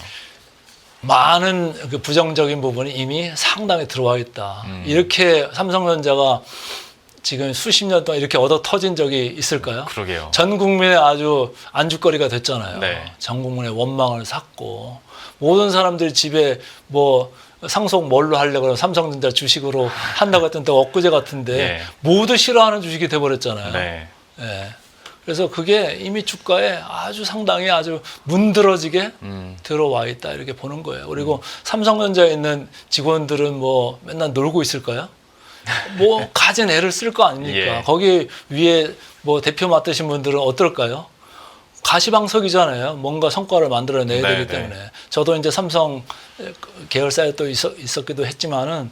[SPEAKER 1] 많은 그 부정적인 부분이 이미 상당히 들어와 있다. 이렇게 삼성전자가 지금 수십 년 동안 이렇게 얻어 터진 적이 있을까요?
[SPEAKER 2] 그러게요.
[SPEAKER 1] 전 국민의 아주 안주거리가 됐잖아요.
[SPEAKER 2] 네.
[SPEAKER 1] 전 국민의 원망을 샀고, 모든 사람들이 집에 뭐 상속 뭘로 하려고 그러면 삼성전자 주식으로 한다고 했던 때 엊그제 같은데
[SPEAKER 2] 네.
[SPEAKER 1] 모두 싫어하는 주식이 돼버렸잖아요.
[SPEAKER 2] 네.
[SPEAKER 1] 예. 그래서 그게 이미 주가에 아주 상당히 아주 문드러지게 들어와 있다 이렇게 보는 거예요. 그리고 삼성전자에 있는 직원들은 뭐 맨날 놀고 있을까요? 뭐 가진 애를 쓸 거 아닙니까?
[SPEAKER 2] 예.
[SPEAKER 1] 거기 위에 뭐 대표 맡으신 분들은 어떨까요? 가시방석이잖아요. 뭔가 성과를 만들어내야
[SPEAKER 2] 네,
[SPEAKER 1] 되기 때문에. 저도 이제 삼성 계열사에 또 있었기도 했지만은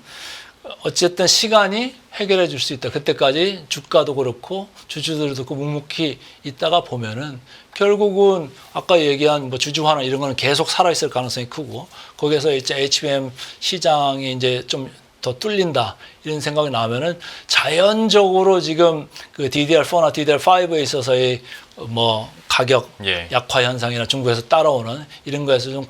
[SPEAKER 1] 어쨌든 시간이 해결해 줄 수 있다. 그때까지 주가도 그렇고 주주들도 그 묵묵히 있다가 보면은 결국은 아까 얘기한 뭐 주주 환원 이런 거는 계속 살아 있을 가능성이 크고, 거기에서 이제 HBM 시장이 이제 좀 더 뚫린다 이런 생각이 나면은 자연적으로 지금 그 DDR4나 DDR5에 있어서의 뭐 가격
[SPEAKER 2] 예.
[SPEAKER 1] 약화 현상이나 중국에서 따라오는 이런 거에서 좀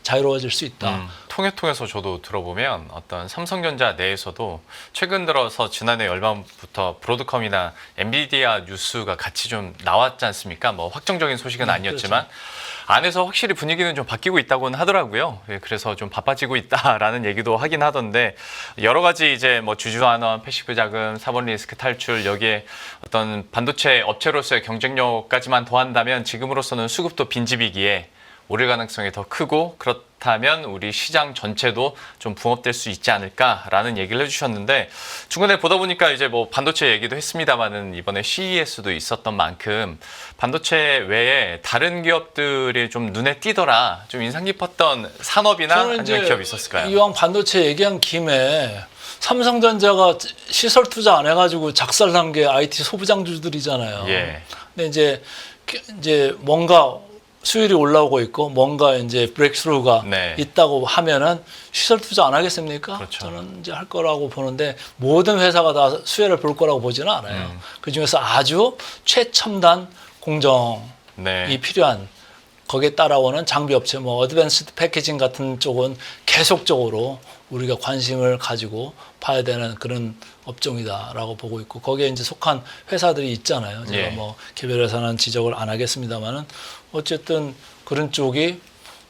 [SPEAKER 1] 자유로워질 수 있다.
[SPEAKER 2] 통해서 저도 들어보면 어떤 삼성전자 내에서도 최근 들어서 지난해 얼마부터 브로드컴이나 엔비디아 뉴스가 같이 좀 나왔지 않습니까? 뭐 확정적인 소식은 아니었지만
[SPEAKER 1] 그렇죠.
[SPEAKER 2] 안에서 확실히 분위기는 좀 바뀌고 있다고는 하더라고요. 예, 그래서 좀 바빠지고 있다라는 얘기도 하긴 하던데, 여러 가지 이제 뭐 주주 환원, 패시브 자금, 사본 리스크 탈출, 여기에 어떤 반도체 업체로서의 경쟁력까지만 더한다면 지금으로서는 수급도 빈집이기에 오를 가능성이 더 크고, 그렇다면 우리 시장 전체도 좀 붕업될 수 있지 않을까라는 얘기를 해주셨는데 중간에 보다 보니까 이제 뭐 반도체 얘기도 했습니다만은 이번에 CES도 있었던 만큼 반도체 외에 다른 기업들이 좀 눈에 띄더라, 좀 인상 깊었던 산업이나 아니면 기업이 있었을까요?
[SPEAKER 1] 이왕 반도체 얘기한 김에 삼성전자가 시설 투자 안 해가지고 작살난 게 IT 소부장주들이잖아요.
[SPEAKER 2] 예.
[SPEAKER 1] 근데 이제 뭔가 수율이 올라오고 있고 뭔가 이제 브레이크스루가
[SPEAKER 2] 네.
[SPEAKER 1] 있다고 하면은 시설 투자 안 하겠습니까?
[SPEAKER 2] 그렇죠.
[SPEAKER 1] 저는 이제 할 거라고 보는데 모든 회사가 다 수혜를 볼 거라고 보지는 않아요. 그 중에서 아주 최첨단 공정이
[SPEAKER 2] 네.
[SPEAKER 1] 필요한 거기에 따라오는 장비 업체, 뭐 어드밴스드 패키징 같은 쪽은 계속적으로 우리가 관심을 가지고 봐야 되는 그런 업종이다라고 보고 있고 거기에 이제 속한 회사들이 있잖아요. 제가
[SPEAKER 2] 예.
[SPEAKER 1] 뭐 개별 회사는 지적을 안 하겠습니다만은 어쨌든 그런 쪽이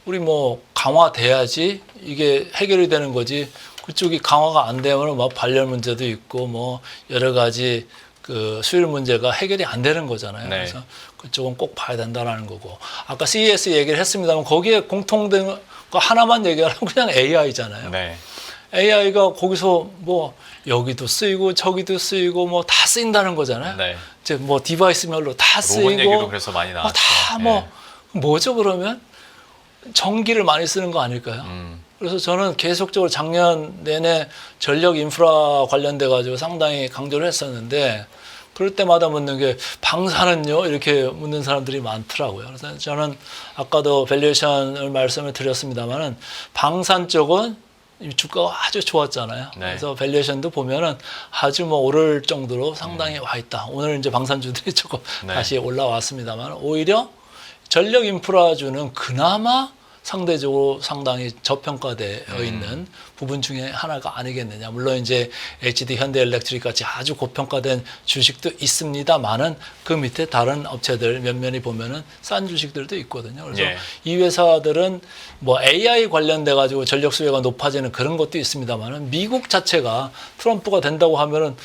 [SPEAKER 1] 우리 뭐 강화돼야지 이게 해결이 되는 거지. 그쪽이 강화가 안 되면 뭐 발열 문제도 있고 뭐 여러 가지 그 수율 문제가 해결이 안 되는 거잖아요.
[SPEAKER 2] 네.
[SPEAKER 1] 그래서 그쪽은 꼭 봐야 된다라는 거고. 아까 CES 얘기를 했습니다만 거기에 공통된 거 하나만 얘기하면 그냥 AI잖아요.
[SPEAKER 2] 네.
[SPEAKER 1] AI가 거기서 뭐 여기도 쓰이고 저기도 쓰이고 뭐 다 쓰인다는 거잖아요.
[SPEAKER 2] 네.
[SPEAKER 1] 이제 뭐 디바이스별로 다
[SPEAKER 2] 로봇 얘기도
[SPEAKER 1] 쓰이고
[SPEAKER 2] 그래서 많이 나왔죠.
[SPEAKER 1] 다 뭐 뭐죠 그러면 전기를 많이 쓰는 거 아닐까요? 그래서 저는 계속적으로 작년 내내 전력 인프라 관련돼 가지고 상당히 강조를 했었는데 그럴 때마다 묻는 게 방사는요 이렇게 묻는 사람들이 많더라고요. 그래서 저는 아까도 밸류에이션을 말씀을 드렸습니다만은 방산 쪽은 주가가 아주 좋았잖아요.
[SPEAKER 2] 네.
[SPEAKER 1] 그래서 밸류에이션도 보면은 아주 뭐 오를 정도로 상당히 와 있다. 오늘 이제 방산주들이 조금
[SPEAKER 2] 네.
[SPEAKER 1] 다시 올라왔습니다만 오히려 전력 인프라주는 그나마 상대적으로 상당히 저평가되어 있는 부분 중에 하나가 아니겠느냐. 물론 이제 HD 현대엘렉트릭 같이 아주 고평가된 주식도 있습니다만은 그 밑에 다른 업체들 면면히 보면은 싼 주식들도 있거든요. 그래서
[SPEAKER 2] 예.
[SPEAKER 1] 이 회사들은 뭐 AI 관련돼 가지고 전력 수요가 높아지는 그런 것도 있습니다만은 미국 자체가 트럼프가 된다고 하면은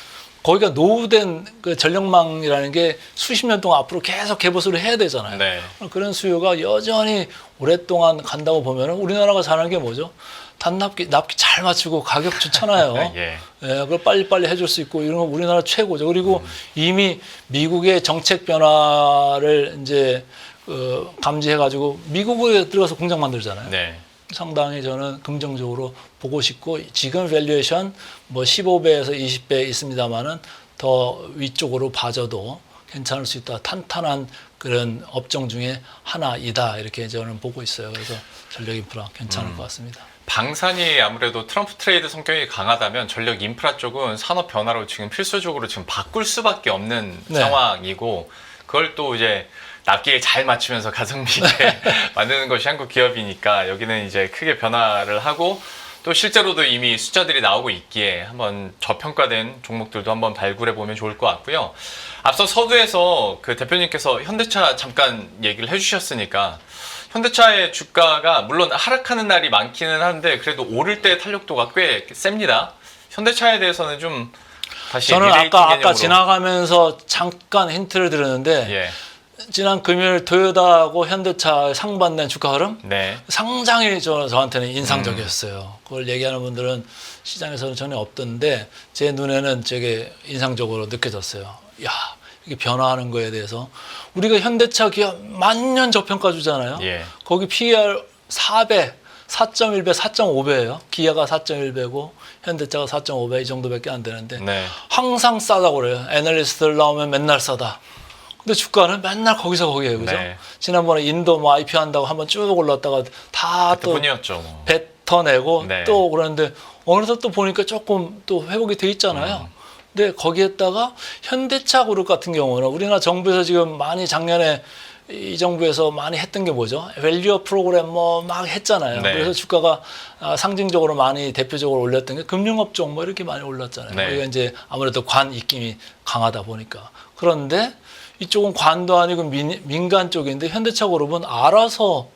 [SPEAKER 1] 거기가 노후된 그 전력망이라는 게 수십 년 동안 앞으로 계속 개보수를 해야 되잖아요.
[SPEAKER 2] 네.
[SPEAKER 1] 그런 수요가 여전히 오랫동안 간다고 보면 우리나라가 잘하는 게 뭐죠? 납기 잘 맞추고 가격 좋잖아요.
[SPEAKER 2] 예.
[SPEAKER 1] 그걸 빨리빨리 해줄 수 있고 이런 거 우리나라 최고죠. 그리고 이미 미국의 정책 변화를 이제 감지해가지고 미국에 들어가서 공장 만들잖아요.
[SPEAKER 2] 네.
[SPEAKER 1] 상당히 저는 긍정적으로 보고 싶고 지금 밸류에이션 뭐 15배에서 20배 있습니다만은 더 위쪽으로 봐줘도 괜찮을 수 있다. 탄탄한 그런 업종 중에 하나이다. 이렇게 저는 보고 있어요. 그래서 전력 인프라 괜찮을 것 같습니다.
[SPEAKER 2] 방산이 아무래도 트럼프 트레이드 성격이 강하다면 전력 인프라 쪽은 산업 변화로 지금 필수적으로 지금 바꿀 수밖에 없는
[SPEAKER 1] 네.
[SPEAKER 2] 상황이고 그걸 또 이제 납기에 잘 맞추면서 가성비 있게 만드는 것이 한국 기업이니까 여기는 이제 크게 변화를 하고 또 실제로도 이미 숫자들이 나오고 있기에 한번 저평가된 종목들도 한번 발굴해 보면 좋을 것 같고요. 앞서 서두에서 그 대표님께서 현대차 잠깐 얘기를 해주셨으니까 현대차의 주가가 물론 하락하는 날이 많기는 한데 그래도 오를 때 탄력도가 꽤 셉니다. 현대차에 대해서는 좀 다시
[SPEAKER 1] 저는
[SPEAKER 2] 리레이팅
[SPEAKER 1] 아까
[SPEAKER 2] 개념으로.
[SPEAKER 1] 지나가면서 잠깐 힌트를 드렸는데
[SPEAKER 2] 예.
[SPEAKER 1] 지난 금요일 토요다하고 현대차 상반된 주가 흐름
[SPEAKER 2] 네.
[SPEAKER 1] 상당히 저한테는 인상적이었어요. 그걸 얘기하는 분들은 시장에서는 전혀 없던데 제 눈에는 되게 인상적으로 느껴졌어요. 야, 이게 변화하는 거에 대해서 우리가 현대차 기업 만년 저평가주잖아요.
[SPEAKER 2] 예.
[SPEAKER 1] 거기 PER 4배, 4.1배, 4.5배예요. 기아가 4.1배고 현대차가 4.5배 이 정도밖에 안 되는데
[SPEAKER 2] 네.
[SPEAKER 1] 항상 싸다고 그래요. 애널리스트들 나오면 맨날 싸다. 근데 주가는 맨날 거기서 거기에요, 그죠?
[SPEAKER 2] 네.
[SPEAKER 1] 지난번에 인도 뭐 IPO 한다고 한번 쭉 올랐다가 다 또
[SPEAKER 2] 그뿐이었죠. 뭐.
[SPEAKER 1] 뱉어내고
[SPEAKER 2] 네.
[SPEAKER 1] 또 그러는데 어느덧 또 보니까 조금 또 회복이 돼 있잖아요. 근데 거기에다가 현대차 그룹 같은 경우는 우리나라 정부에서 지금 많이 작년에 이 정부에서 많이 했던 게 뭐죠? 밸류어 프로그램 뭐 막 했잖아요.
[SPEAKER 2] 네.
[SPEAKER 1] 그래서 주가가 상징적으로 많이 대표적으로 올렸던 게 금융업종 뭐 이렇게 많이 올랐잖아요.
[SPEAKER 2] 네.
[SPEAKER 1] 거기가 이제 아무래도 관 입김이 강하다 보니까. 그런데 이쪽은 관도 아니고 민간 쪽인데 현대차 그룹은 알아서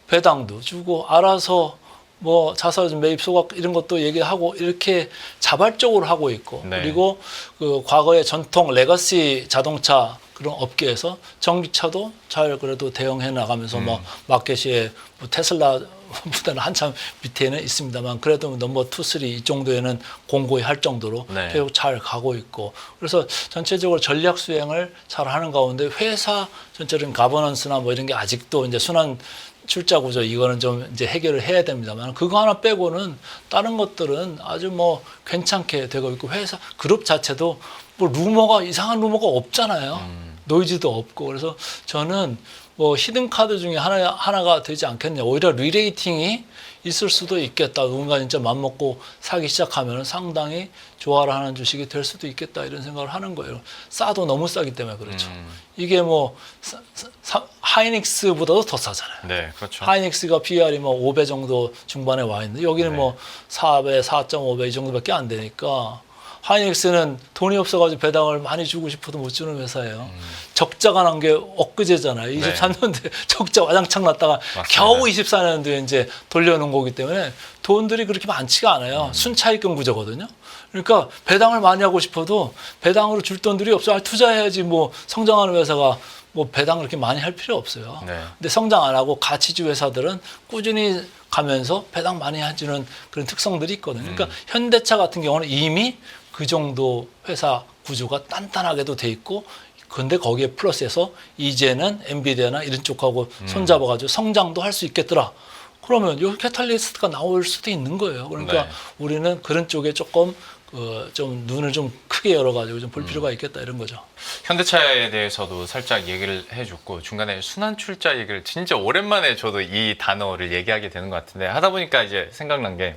[SPEAKER 1] 배당도 주고 알아서 뭐 자사주 매입 소각 이런 것도 얘기하고 이렇게 자발적으로 하고 있고
[SPEAKER 2] 네.
[SPEAKER 1] 그리고 그 과거의 전통 레거시 자동차 그런 업계에서 전기차도 잘 그래도 대응해 나가면서 뭐 마켓시에 뭐 테슬라 보다는 한참 밑에는 있습니다만 그래도 넘버 2, 3 이 정도에는 공고히 할 정도로
[SPEAKER 2] 네.
[SPEAKER 1] 계속 잘 가고 있고 그래서 전체적으로 전략 수행을 잘 하는 가운데 회사 전체적인 가버넌스나 뭐 이런 게 아직도 이제 순환 출자 구조 이거는 좀 이제 해결을 해야 됩니다만 그거 하나 빼고는 다른 것들은 아주 뭐 괜찮게 되고 있고 회사 그룹 자체도 뭐 루머가 이상한 루머가 없잖아요. 노이즈도 없고 그래서 저는 뭐 히든 카드 중에 하나가 되지 않겠냐. 오히려 리레이팅이 있을 수도 있겠다. 누군가 진짜 맘먹고 사기 시작하면 상당히 좋아라 하는 주식이 될 수도 있겠다. 이런 생각을 하는 거예요. 싸도 너무 싸기 때문에 그렇죠. 이게 뭐 하이닉스보다도 더 싸잖아요.
[SPEAKER 2] 네, 그렇죠.
[SPEAKER 1] 하이닉스가 PER이 뭐 5배 정도 중반에 와 있는데 여기는
[SPEAKER 2] 네.
[SPEAKER 1] 뭐 4배, 4.5배 이 정도밖에 안 되니까 하이닉스는 돈이 없어가지고 배당을 많이 주고 싶어도 못 주는 회사예요. 적자가 난 게 엊그제잖아요. 23년도에 적자 와장창 났다가
[SPEAKER 2] 맞습니다.
[SPEAKER 1] 겨우 24년도에 이제 돌려놓은 거기 때문에 돈들이 그렇게 많지가 않아요. 순차익금 구조거든요. 그러니까 배당을 많이 하고 싶어도 배당으로 줄 돈들이 없어. 아, 투자해야지 뭐 성장하는 회사가 뭐 배당 그렇게 많이 할 필요 없어요.
[SPEAKER 2] 네.
[SPEAKER 1] 근데 성장 안 하고 가치주 회사들은 꾸준히 가면서 배당 많이 해주는 그런 특성들이 있거든요. 그러니까 현대차 같은 경우는 이미 그 정도 회사 구조가 단단하게도 돼 있고 근데 거기에 플러스해서 이제는 엔비디아나 이런 쪽하고 손잡아가지고 성장도 할 수 있겠더라. 그러면 요 캐탈리스트가 나올 수도 있는 거예요. 그러니까
[SPEAKER 2] 네.
[SPEAKER 1] 우리는 그런 쪽에 조금 좀 눈을 좀 크게 열어가지고 좀 볼 필요가 있겠다 이런 거죠.
[SPEAKER 2] 현대차에 대해서도 살짝 얘기를 해줬고 중간에 순환출자 얘기를 진짜 오랜만에 저도 이 단어를 얘기하게 되는 것 같은데 하다 보니까 이제 생각난 게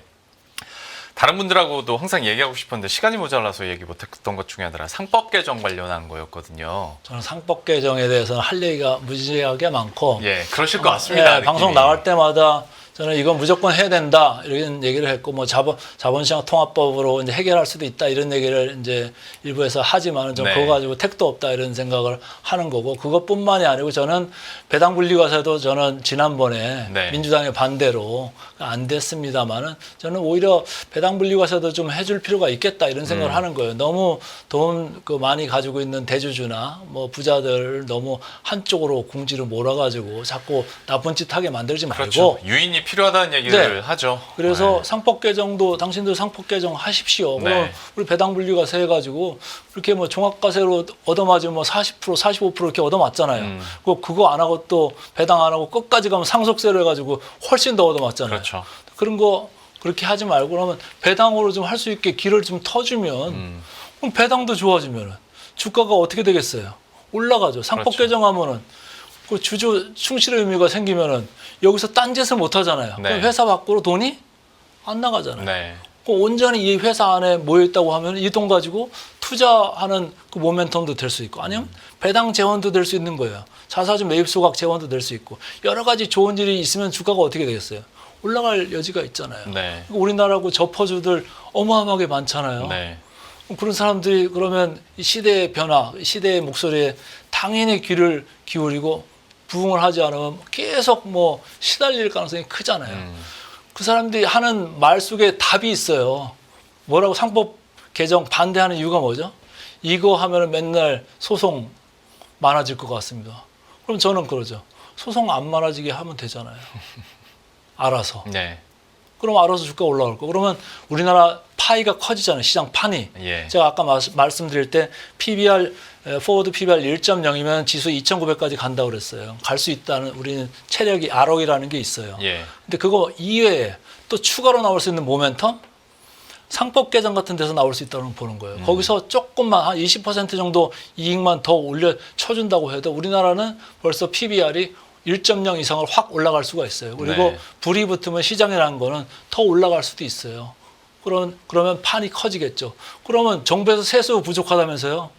[SPEAKER 2] 다른 분들하고도 항상 얘기하고 싶었는데 시간이 모자라서 얘기 못했던 것 중에 하나가 상법 개정 관련한 거였거든요.
[SPEAKER 1] 저는 상법 개정에 대해서는 할 얘기가 무지하게 많고
[SPEAKER 2] 예, 그러실 것 같습니다.
[SPEAKER 1] 예, 방송
[SPEAKER 2] 느낌이.
[SPEAKER 1] 나갈 때마다 저는 이건 무조건 해야 된다 이런 얘기를 했고 뭐 자본시장 통합법으로 이제 해결할 수도 있다 이런 얘기를 이제 일부에서 하지만은 좀
[SPEAKER 2] 네.
[SPEAKER 1] 그거 가지고 택도 없다 이런 생각을 하는 거고 그것뿐만이 아니고 저는 배당 분리과세도 저는 지난번에
[SPEAKER 2] 네.
[SPEAKER 1] 민주당의 반대로 안 됐습니다만은 저는 오히려 배당 분리과세도 좀 해줄 필요가 있겠다 이런 생각을 하는 거예요. 너무 돈 많이 가지고 있는 대주주나 뭐 부자들 너무 한쪽으로 궁지를 몰아가지고 자꾸 나쁜 짓 하게 만들지 말고.
[SPEAKER 2] 그렇죠. 유인이 필요하다는 얘기를
[SPEAKER 1] 네.
[SPEAKER 2] 하죠.
[SPEAKER 1] 그래서
[SPEAKER 2] 네.
[SPEAKER 1] 상법 개정도 당신들 상법 개정 하십시오.
[SPEAKER 2] 네.
[SPEAKER 1] 그럼 우리 배당 분리과세 해가지고 그렇게 뭐 종합과세로 얻어맞으면 뭐 40%, 45% 이렇게 얻어맞잖아요. 그거 안 하고 또 배당 안 하고 끝까지 가면 상속세로 해가지고 훨씬 더 얻어맞잖아요.
[SPEAKER 2] 그렇죠.
[SPEAKER 1] 그런 거 그렇게 하지 말고 그러면 배당으로 좀 할 수 있게 길을 좀 터주면 그럼 배당도 좋아지면 주가가 어떻게 되겠어요? 올라가죠. 상법
[SPEAKER 2] 그렇죠.
[SPEAKER 1] 개정하면은 그 주주 충실의 의미가 생기면은 여기서 딴짓을 못 하잖아요.
[SPEAKER 2] 네.
[SPEAKER 1] 그럼 회사 밖으로 돈이 안 나가잖아요.
[SPEAKER 2] 네.
[SPEAKER 1] 그 온전히 이 회사 안에 모여 있다고 하면 이 돈 가지고 투자하는 그 모멘텀도 될 수 있고 아니면 배당 재원도 될 수 있는 거예요. 자사주 매입 소각 재원도 될 수 있고 여러 가지 좋은 일이 있으면 주가가 어떻게 되겠어요? 올라갈 여지가 있잖아요.
[SPEAKER 2] 네.
[SPEAKER 1] 우리나라하고 저퍼주들 어마어마하게 많잖아요.
[SPEAKER 2] 네.
[SPEAKER 1] 그런 사람들이 그러면 이 시대의 변화, 시대의 목소리에 당연히 귀를 기울이고 부응을 하지 않으면 계속 뭐 시달릴 가능성이 크잖아요. 그 사람들이 하는 말 속에 답이 있어요. 뭐라고 상법 개정 반대하는 이유가 뭐죠? 이거 하면은 맨날 소송 많아질 것 같습니다. 그럼 저는 그러죠. 소송 안 많아지게 하면 되잖아요. 알아서.
[SPEAKER 2] 네.
[SPEAKER 1] 그럼 알아서 주가 올라갈 거. 그러면 우리나라 파이가 커지잖아요. 시장 판이.
[SPEAKER 2] 예.
[SPEAKER 1] 제가 아까 말씀드릴 때 PBR, 포워드 PBR 1.0이면 지수 2,900까지 간다고 그랬어요. 갈 수 있다는 우리는 체력이 ROE라는 게 있어요.
[SPEAKER 2] 예.
[SPEAKER 1] 근데 그거 이외에 또 추가로 나올 수 있는 모멘텀? 상법 개정 같은 데서 나올 수 있다고 보는 거예요. 거기서 조금만 한 20% 정도 이익만 더 올려 쳐준다고 해도 우리나라는 벌써 PBR이 1.0 이상을 확 올라갈 수가 있어요. 그리고
[SPEAKER 2] 네.
[SPEAKER 1] 불이 붙으면 시장이라는 거는 더 올라갈 수도 있어요. 그러면 판이 커지겠죠. 그러면 정부에서 세수 부족하다면서요.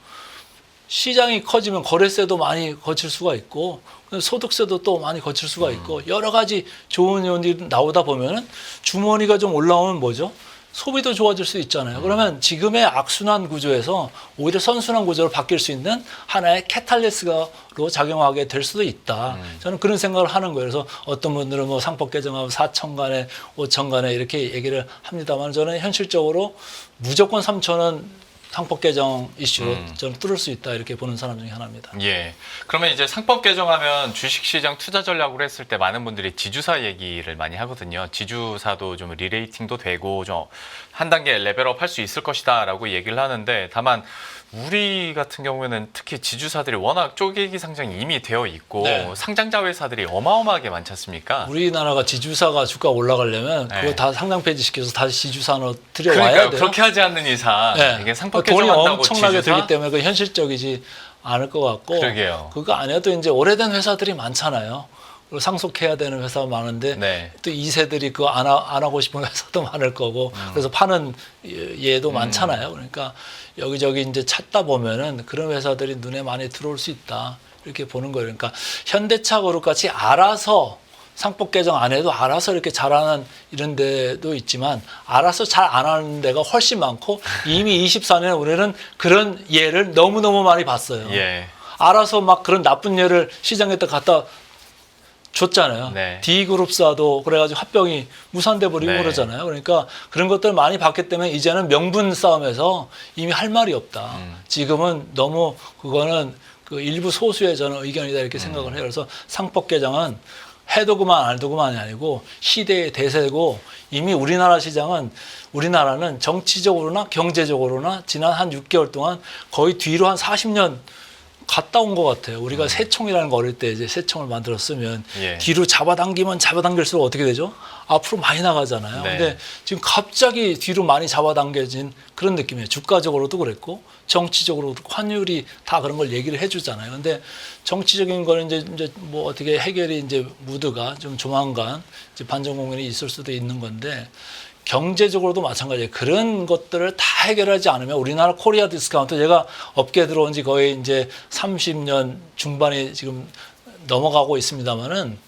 [SPEAKER 1] 시장이 커지면 거래세도 많이 거칠 수가 있고 소득세도 또 많이 거칠 수가 있고 여러 가지 좋은 요인이 나오다 보면은 주머니가 좀 올라오면 뭐죠? 소비도 좋아질 수 있잖아요. 그러면 지금의 악순환 구조에서 오히려 선순환 구조로 바뀔 수 있는 하나의 캐탈리스트로 작용하게 될 수도 있다. 저는 그런 생각을 하는 거예요. 그래서 어떤 분들은 뭐 상법 개정하고 4천간에 5천간에 이렇게 얘기를 합니다만 저는 현실적으로 무조건 3천은 상법 개정 이슈로 저는 뚫을 수 있다 이렇게 보는 사람 중에 하나입니다.
[SPEAKER 2] 예. 그러면 이제 상법 개정하면 주식시장 투자 전략으로 했을 때 많은 분들이 지주사 얘기를 많이 하거든요. 지주사도 좀 리레이팅도 되고 좀 한 단계 레벨업 할 수 있을 것이다라고 얘기를 하는데 다만 우리 같은 경우에는 특히 지주사들이 워낙 쪼개기 상장이 이미 되어 있고
[SPEAKER 1] 네.
[SPEAKER 2] 상장자 회사들이 어마어마하게 많지 않습니까?
[SPEAKER 1] 우리나라가 지주사가 주가 올라가려면
[SPEAKER 2] 네.
[SPEAKER 1] 그거 다 상장 폐지시켜서 다시 지주사로 들여와야
[SPEAKER 2] 그러니까요.
[SPEAKER 1] 돼요.
[SPEAKER 2] 그렇게 하지 않는 이상
[SPEAKER 1] 네.
[SPEAKER 2] 이게 상법
[SPEAKER 1] 돈이
[SPEAKER 2] 개정한다고
[SPEAKER 1] 엄청나게
[SPEAKER 2] 지주사?
[SPEAKER 1] 들기 때문에 그 현실적이지 않을 것 같고
[SPEAKER 2] 그러게요.
[SPEAKER 1] 그거 안 해도 이제 오래된 회사들이 많잖아요. 그리고 상속해야 되는 회사가 많은데
[SPEAKER 2] 네.
[SPEAKER 1] 또 2세들이 그거 안 하고 싶은 회사도 많을 거고 그래서 파는 예도 많잖아요. 그러니까 여기저기 이제 찾다 보면은 그런 회사들이 눈에 많이 들어올 수 있다 이렇게 보는 거예요. 그러니까 현대차 그룹 같이 알아서 상법 개정 안 해도 알아서 이렇게 잘하는 이런 데도 있지만 알아서 잘 안 하는 데가 훨씬 많고 이미 24년에 우리는 그런 예를 너무너무 많이 봤어요.
[SPEAKER 2] 예.
[SPEAKER 1] 알아서 막 그런 나쁜 예를 시장에다 갖다 줬잖아요.
[SPEAKER 2] 네.
[SPEAKER 1] D그룹사도 그래가지고 합병이 무산돼 버리고
[SPEAKER 2] 네.
[SPEAKER 1] 그러잖아요. 그러니까 그런 것들을 많이 봤기 때문에 이제는 명분 싸움에서 이미 할 말이 없다. 지금은 너무 그거는 그 일부 소수의 저는 의견이다 이렇게 생각을 해요. 그래서 상법 개정은 해도 그만 안 해도 그만이 아니고 시대의 대세고 이미 우리나라 시장은 우리나라는 정치적으로나 경제적으로나 지난 한 6개월 동안 거의 뒤로 한 40년 갔다 온 것 같아요. 우리가 새총이라는 거 어릴 때 이제 새총을 만들었으면
[SPEAKER 2] 예.
[SPEAKER 1] 뒤로 잡아당기면 잡아당길수록 어떻게 되죠? 앞으로 많이 나가잖아요.
[SPEAKER 2] 네.
[SPEAKER 1] 근데 지금 갑자기 뒤로 많이 잡아당겨진 그런 느낌이에요. 주가적으로도 그랬고 정치적으로도 그렇고 환율이 다 그런 걸 얘기를 해주잖아요. 근데 정치적인 거는 이제 뭐 어떻게 해결이 이제 무드가 좀 조만간 이제 반전 국면이 있을 수도 있는 건데 경제적으로도 마찬가지예요. 그런 것들을 다 해결하지 않으면 우리나라 코리아 디스카운트 제가 업계 들어온 지 거의 이제 30년 중반이 지금 넘어가고 있습니다만은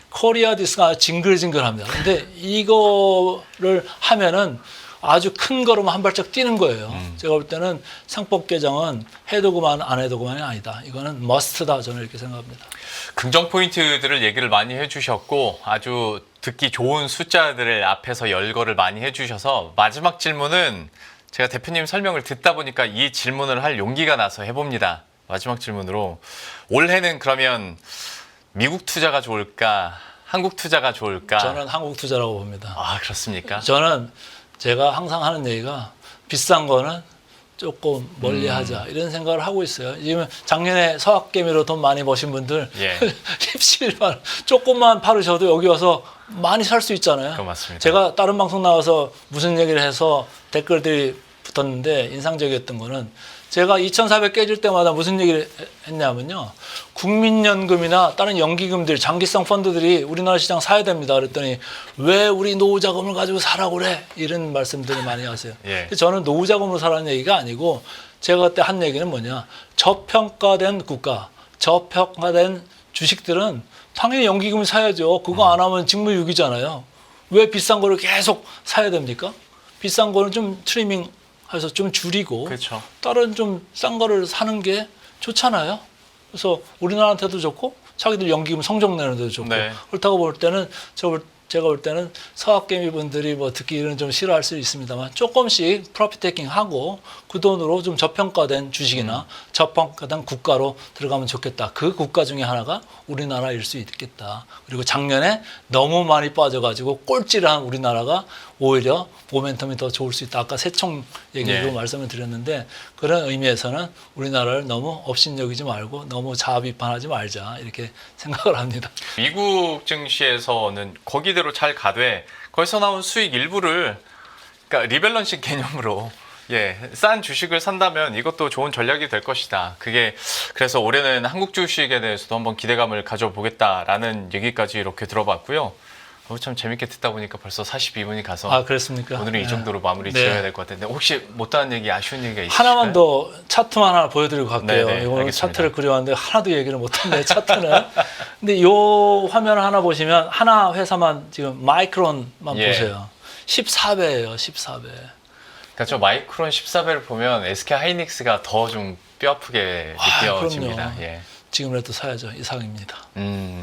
[SPEAKER 1] 코리아 디스카운트 징글징글합니다. 근데 이거를 하면은 아주 큰 걸음 한 발짝 뛰는 거예요. 제가 볼 때는 상법 개정은 해도 그만 안 해도 그만이 아니다. 이거는 머스트다 저는 이렇게 생각합니다.
[SPEAKER 2] 긍정 포인트들을 얘기를 많이 해주셨고 아주 듣기 좋은 숫자들을 앞에서 열거를 많이 해주셔서 마지막 질문은 제가 대표님 설명을 듣다 보니까 이 질문을 할 용기가 나서 해봅니다. 마지막 질문으로 올해는 그러면 미국 투자가 좋을까? 한국 투자가 좋을까?
[SPEAKER 1] 저는 한국 투자라고 봅니다.
[SPEAKER 2] 아 그렇습니까?
[SPEAKER 1] 저는 제가 항상 하는 얘기가 비싼 거는 조금 멀리하자 이런 생각을 하고 있어요. 지금 작년에 서학개미로 돈 많이 버신 분들
[SPEAKER 2] 예.
[SPEAKER 1] 17만 원 조금만 팔으셔도 여기 와서 많이 살 수 있잖아요.
[SPEAKER 2] 그거 맞습니다.
[SPEAKER 1] 제가 다른 방송 나와서 무슨 얘기를 해서 댓글들이 붙었는데 인상적이었던 거는 제가 2,400 깨질 때마다 무슨 얘기를 했냐면요. 국민연금이나 다른 연기금들, 장기성 펀드들이 우리나라 시장 사야 됩니다. 그랬더니 왜 우리 노후자금을 가지고 사라고 그래? 이런 말씀들을 많이 하세요.
[SPEAKER 2] 예.
[SPEAKER 1] 저는 노후자금으로 사라는 얘기가 아니고 제가 그때 한 얘기는 뭐냐. 저평가된 국가, 저평가된 주식들은 당연히 연기금을 사야죠. 그거 안 하면 직무유기잖아요. 왜 비싼 거를 계속 사야 됩니까? 비싼 거는 좀 트리밍 해서 좀 줄이고
[SPEAKER 2] 그렇죠.
[SPEAKER 1] 다른 좀 싼 거를 사는 게 좋잖아요. 그래서 우리나라한테도 좋고 자기들 연기금 성적 내는 데도 좋고
[SPEAKER 2] 네.
[SPEAKER 1] 그렇다고 볼 때는 제가 볼 때는 서학개미 분들이 뭐 듣기는 좀 싫어할 수 있습니다만 조금씩 프로핏 테이킹 하고 그 돈으로 좀 저평가된 주식이나 저평가된 국가로 들어가면 좋겠다. 그 국가 중에 하나가 우리나라일 수 있겠다. 그리고 작년에 너무 많이 빠져가지고 꼴찌를 한 우리나라가 오히려 모멘텀이 더 좋을 수 있다. 아까 새총 얘기로
[SPEAKER 2] 네.
[SPEAKER 1] 말씀을 드렸는데 그런 의미에서는 우리나라를 너무 업신여기지 말고 너무 자아비판하지 말자 이렇게 생각을 합니다.
[SPEAKER 2] 미국 증시에서는 거기대로 잘 가되 거기서 나온 수익 일부를 그러니까 리밸런싱 개념으로 싼 주식을 산다면 이것도 좋은 전략이 될 것이다. 그게 그래서 올해는 한국 주식에 대해서도 한번 기대감을 가져보겠다라는 얘기까지 이렇게 들어봤고요. 참 재밌게 듣다 보니까 벌써 42분이 가서
[SPEAKER 1] 아 그렇습니까?
[SPEAKER 2] 오늘은 이 정도로 마무리
[SPEAKER 1] 네.
[SPEAKER 2] 지어야 될 것 같은데 혹시 못다한 얘기, 아쉬운 얘기가 있으실까요?
[SPEAKER 1] 하나만 더 차트만 하나 보여드리고 갈게요.
[SPEAKER 2] 네네,
[SPEAKER 1] 이거는
[SPEAKER 2] 알겠습니다.
[SPEAKER 1] 차트를 그려왔는데 하나도 얘기를 못했네 차트는. 근데 이 화면을 하나 보시면 하나 회사만 지금 마이크론만
[SPEAKER 2] 예.
[SPEAKER 1] 보세요. 14배예요. 14배.
[SPEAKER 2] 그러니까 저 마이크론 14배를 보면 SK 하이닉스가 더 좀 뼈아프게 느껴집니다.
[SPEAKER 1] 그럼요.
[SPEAKER 2] 예.
[SPEAKER 1] 지금이라도 사야죠. 이상입니다.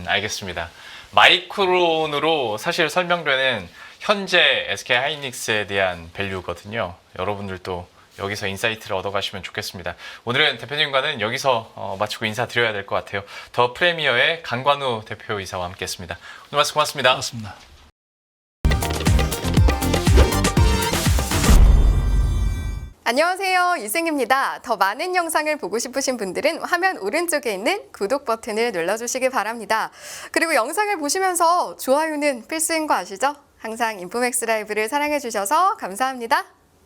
[SPEAKER 2] 알겠습니다. 마이크론으로 사실 설명되는 현재 SK 하이닉스에 대한 밸류거든요. 여러분들도 여기서 인사이트를 얻어가시면 좋겠습니다. 오늘은 대표님과는 여기서 마치고 인사드려야 될 것 같아요. 더 프리미어의 강관우 대표이사와 함께했습니다. 오늘 말씀 고맙습니다.
[SPEAKER 1] 고맙습니다.
[SPEAKER 3] 안녕하세요. 유승입니다. 더 많은 영상을 보고 싶으신 분들은 화면 오른쪽에 있는 구독 버튼을 눌러주시기 바랍니다. 그리고 영상을 보시면서 좋아요는 필수인 거 아시죠? 항상 인포맥스 라이브를 사랑해주셔서 감사합니다.